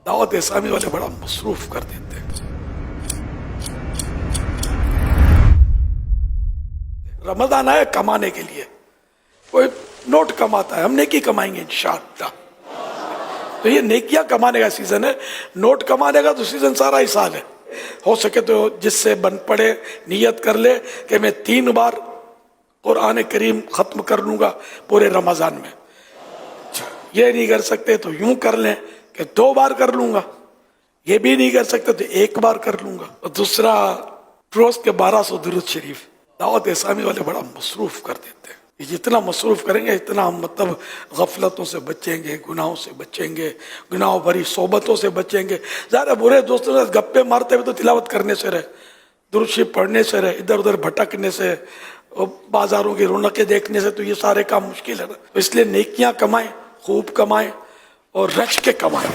दावत इस्लामी वाले बड़ा मसरूफ कर देते हैं। रमजान आया कमाने के लिए, कोई नोट कमाता है, हम नेकी कमाएंगे इंशाअल्लाह। तो ये नेकियां कमाने का सीजन है, नोट कमाने का तो सीजन सारा ही साल है। हो सके तो जिससे बन पड़े नियत कर ले कि मैं 3 बार कुरान करीम खत्म कर लूंगा पूरे रमजान में। ये नहीं कर सकते तो यूं कर लें कि 2 बार कर लूंगा, ये भी नहीं कर सकते तो 1 बार कर लूंगा। और दूसरा, रोज के 1200 दुरूद शरीफ दावत इस्लामी वाले बड़ा मसरूफ कर देते हैं। ये जितना मसरूफ करेंगे इतना हम मतलब गफलतों से बचेंगे, गुनाहों से बचेंगे, गुनाहों भरी सोबतों से बचेंगे। ज़्यादा बुरे दोस्तों से गप्पे मारते हुए तो तिलावत करने से रहे, दुरूद शरीफ पढ़ने से रहे, इधर उधर भटकने से, बाजारों की रौनकें देखने से तो ये सारे काम मुश्किल है ना। तो इसलिए नेकियां कमाएं, खूब कमाएं और रच के कमाएं।